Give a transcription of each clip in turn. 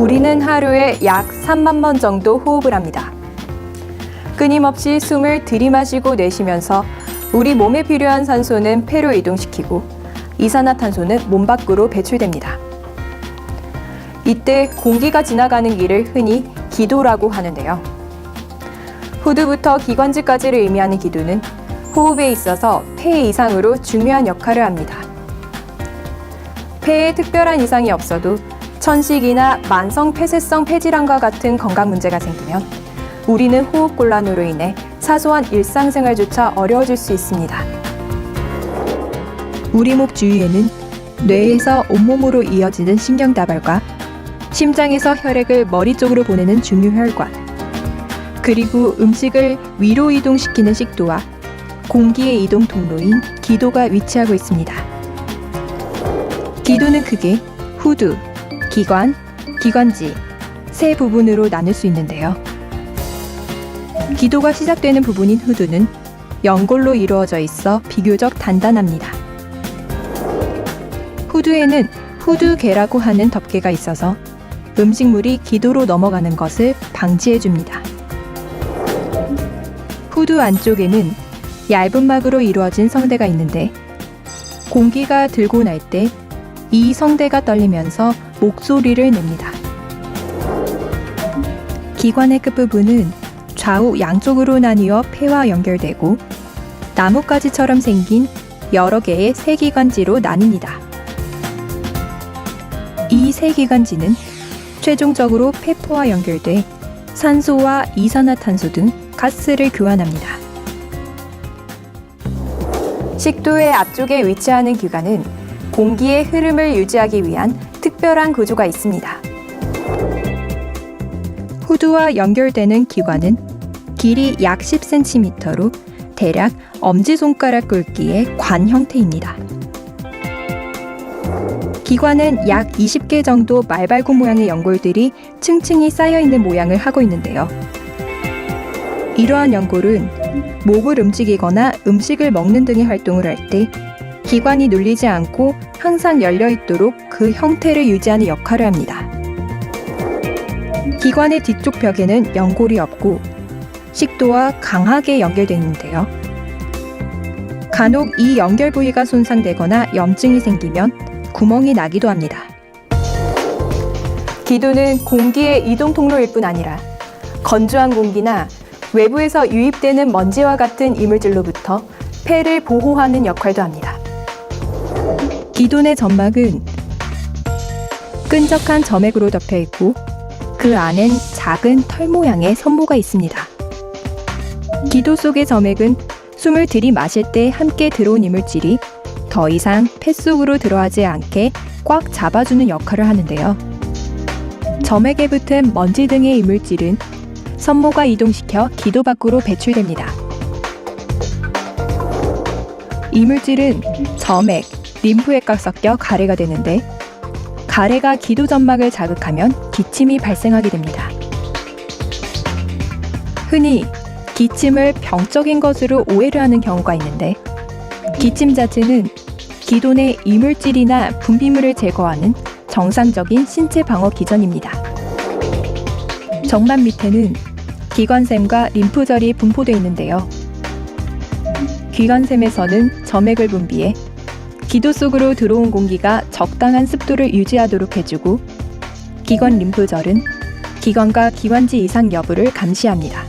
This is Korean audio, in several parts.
우리는 하루에 약 3만 번 정도 호흡을 합니다. 끊임없이 숨을 들이마시고 내쉬면서 우리 몸에 필요한 산소는 폐로 이동시키고 이산화탄소는 몸 밖으로 배출됩니다. 이때 공기가 지나가는 길을 흔히 기도라고 하는데요. 후두부터 기관지까지를 의미하는 기도는 호흡에 있어서 폐 이상으로 중요한 역할을 합니다. 폐에 특별한 이상이 없어도 천식이나 만성 폐쇄성 폐질환과 같은 건강 문제가 생기면 우리는 호흡곤란으로 인해 사소한 일상생활조차 어려워질 수 있습니다. 우리 목 주위에는 뇌에서 온몸으로 이어지는 신경다발과 심장에서 혈액을 머리 쪽으로 보내는 중유혈관, 그리고 음식을 위로 이동시키는 식도와 공기의 이동 통로인 기도가 위치하고 있습니다. 기도는 크게 후두, 기관, 기관지 세 부분으로 나눌 수 있는데요. 기도가 시작되는 부분인 후두는 연골로 이루어져 있어 비교적 단단합니다. 후두에는 후두계라고 하는 덮개가 있어서 음식물이 기도로 넘어가는 것을 방지해줍니다. 후두 안쪽에는 얇은 막으로 이루어진 성대가 있는데 공기가 들고 날 때 이 성대가 떨리면서 목소리를 냅니다. 기관의 끝부분은 좌우 양쪽으로 나뉘어 폐와 연결되고 나뭇가지처럼 생긴 여러 개의 세기관지로 나뉩니다. 이 세기관지는 최종적으로 폐포와 연결돼 산소와 이산화탄소 등 가스를 교환합니다. 식도의 앞쪽에 위치하는 기관은 공기의 흐름을 유지하기 위한 특별한 구조가 있습니다. 후두와 연결되는 기관은 길이 약 10cm로 대략 엄지손가락 굵기의 관 형태입니다. 기관은 약 20개 정도 말발굽 모양의 연골들이 층층이 쌓여있는 모양을 하고 있는데요. 이러한 연골은 목을 움직이거나 음식을 먹는 등의 활동을 할 때 기관이 눌리지 않고 항상 열려있도록 그 형태를 유지하는 역할을 합니다. 기관의 뒤쪽 벽에는 연골이 없고 식도와 강하게 연결되어 있는데요. 간혹 이 연결 부위가 손상되거나 염증이 생기면 구멍이 나기도 합니다. 기도는 공기의 이동 통로일 뿐 아니라 건조한 공기나 외부에서 유입되는 먼지와 같은 이물질로부터 폐를 보호하는 역할도 합니다. 기도 내 점막은 끈적한 점액으로 덮여 있고 그 안엔 작은 털 모양의 섬모가 있습니다. 기도 속의 점액은 숨을 들이마실 때 함께 들어온 이물질이 더 이상 폐 속으로 들어가지 않게 꽉 잡아주는 역할을 하는데요. 점액에 붙은 먼지 등의 이물질은 섬모가 이동시켜 기도 밖으로 배출됩니다. 이물질은 점액, 림프액과 섞여 가래가 되는데 가래가 기도 점막을 자극하면 기침이 발생하게 됩니다. 흔히 기침을 병적인 것으로 오해를 하는 경우가 있는데 기침 자체는 기도 내 이물질이나 분비물을 제거하는 정상적인 신체 방어 기전입니다. 정막 밑에는 기관샘과 림프절이 분포되어 있는데요. 기관샘에서는 점액을 분비해 기도 속으로 들어온 공기가 적당한 습도를 유지하도록 해주고 기관 림프절은 기관과 기관지 이상 여부를 감시합니다.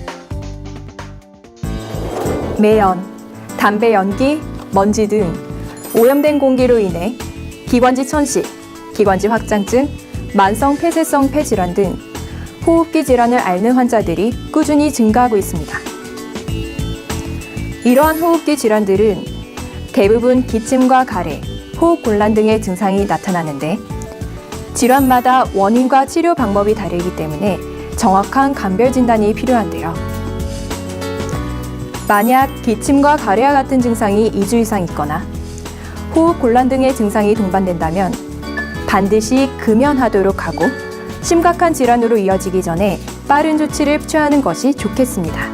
매연, 담배 연기, 먼지 등 오염된 공기로 인해 기관지 천식, 기관지 확장증, 만성 폐쇄성 폐질환 등 호흡기 질환을 앓는 환자들이 꾸준히 증가하고 있습니다. 이러한 호흡기 질환들은 대부분 기침과 가래, 호흡곤란 등의 증상이 나타나는데 질환마다 원인과 치료 방법이 다르기 때문에 정확한 감별 진단이 필요한데요. 만약 기침과 가래와 같은 증상이 2주 이상 있거나 호흡곤란 등의 증상이 동반된다면 반드시 금연하도록 하고 심각한 질환으로 이어지기 전에 빠른 조치를 취하는 것이 좋겠습니다.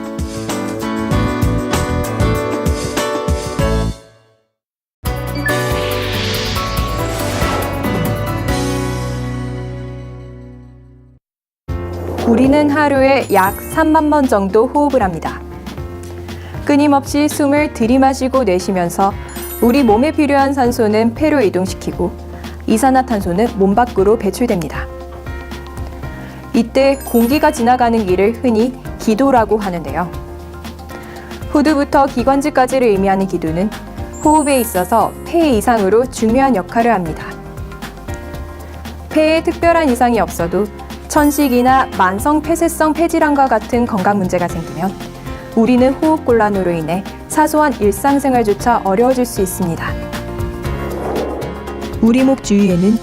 우리는 하루에 약 3만 번 정도 호흡을 합니다. 끊임없이 숨을 들이마시고 내쉬면서 우리 몸에 필요한 산소는 폐로 이동시키고 이산화탄소는 몸 밖으로 배출됩니다. 이때 공기가 지나가는 길을 흔히 기도라고 하는데요. 후두부터 기관지까지를 의미하는 기도는 호흡에 있어서 폐 이상으로 중요한 역할을 합니다. 폐에 특별한 이상이 없어도 천식이나 만성 폐쇄성 폐질환과 같은 건강 문제가 생기면 우리는 호흡곤란으로 인해 사소한 일상생활조차 어려워질 수 있습니다. 우리 목 주위에는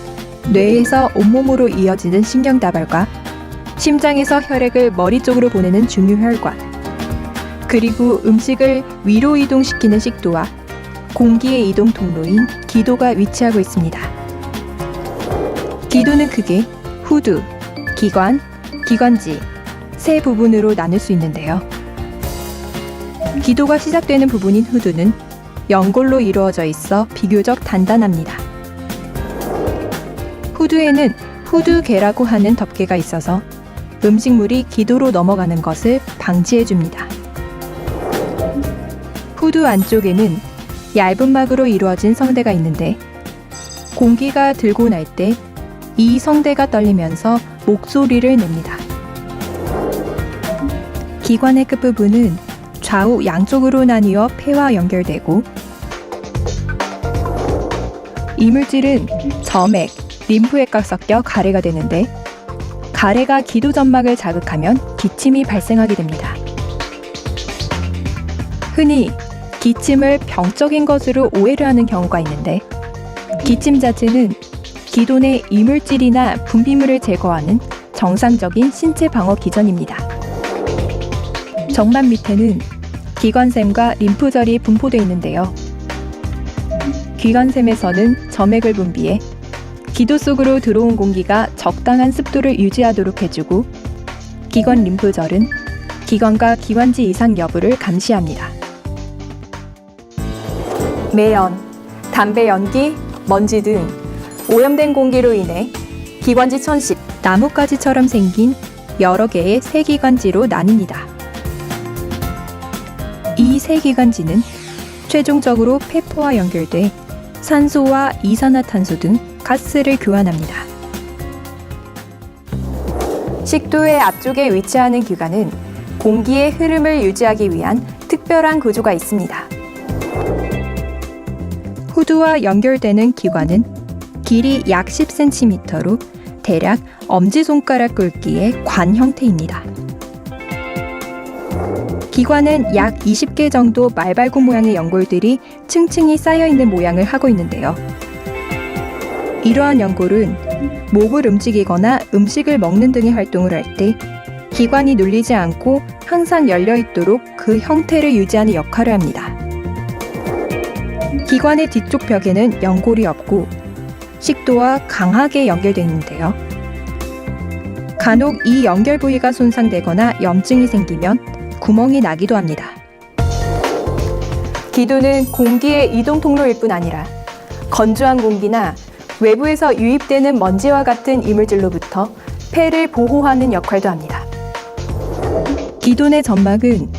뇌에서 온몸으로 이어지는 신경다발과 심장에서 혈액을 머리 쪽으로 보내는 중유혈관, 그리고 음식을 위로 이동시키는 식도와 공기의 이동 통로인 기도가 위치하고 있습니다. 기도는 크게 후두, 기관, 기관지 세 부분으로 나눌 수 있는데요. 기도가 시작되는 부분인 후두는 연골로 이루어져 있어 비교적 단단합니다. 후두에는 후두계라고 하는 덮개가 있어서 음식물이 기도로 넘어가는 것을 방지해줍니다. 후두 안쪽에는 얇은 막으로 이루어진 성대가 있는데 공기가 들고 날 때 이 성대가 떨리면서 목소리를 냅니다. 기관의 끝부분은 좌우 양쪽으로 나뉘어 폐와 연결되고 이물질은 점액, 림프액과 섞여 가래가 되는데 가래가 기도 점막을 자극하면 기침이 발생하게 됩니다. 흔히 기침을 병적인 것으로 오해를 하는 경우가 있는데 기침 자체는 기도 내 이물질이나 분비물을 제거하는 정상적인 신체 방어 기전입니다. 정막 밑에는 기관샘과 림프절이 분포되어 있는데요. 기관샘에서는 점액을 분비해 기도 속으로 들어온 공기가 적당한 습도를 유지하도록 해주고 기관 림프절은 기관과 기관지 이상 여부를 감시합니다. 매연, 담배 연기, 먼지 등 오염된 공기로 인해 기관지 천식, 나뭇가지처럼 생긴 여러 개의 세기관지로 나뉩니다. 이 세기관지는 최종적으로 폐포와 연결돼 산소와 이산화탄소 등 가스를 교환합니다. 식도의 앞쪽에 위치하는 기관은 공기의 흐름을 유지하기 위한 특별한 구조가 있습니다. 후두와 연결되는 기관은 길이 약 10cm로 대략 엄지손가락 굵기의 관 형태입니다. 기관은 약 20개 정도 말발굽 모양의 연골들이 층층이 쌓여있는 모양을 하고 있는데요. 이러한 연골은 목을 움직이거나 음식을 먹는 등의 활동을 할 때 기관이 눌리지 않고 항상 열려있도록 그 형태를 유지하는 역할을 합니다. 기관의 뒤쪽 벽에는 연골이 없고 식도와 강하게 연결되어 있는데요. 간혹 이 연결 부위가 손상되거나 염증이 생기면 구멍이 나기도 합니다. 기도는 공기의 이동 통로일 뿐 아니라 건조한 공기나 외부에서 유입되는 먼지와 같은 이물질로부터 폐를 보호하는 역할도 합니다. 기도 내 점막은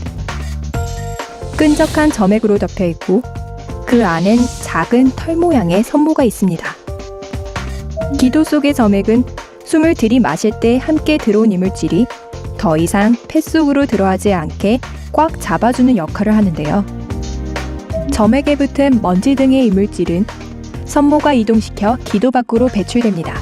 끈적한 점액으로 덮여 있고 그 안엔 작은 털 모양의 섬모가 있습니다. 기도 속의 점액은 숨을 들이마실 때 함께 들어온 이물질이 더 이상 폐 속으로 들어가지 않게 꽉 잡아주는 역할을 하는데요. 점액에 붙은 먼지 등의 이물질은 섬모가 이동시켜 기도 밖으로 배출됩니다.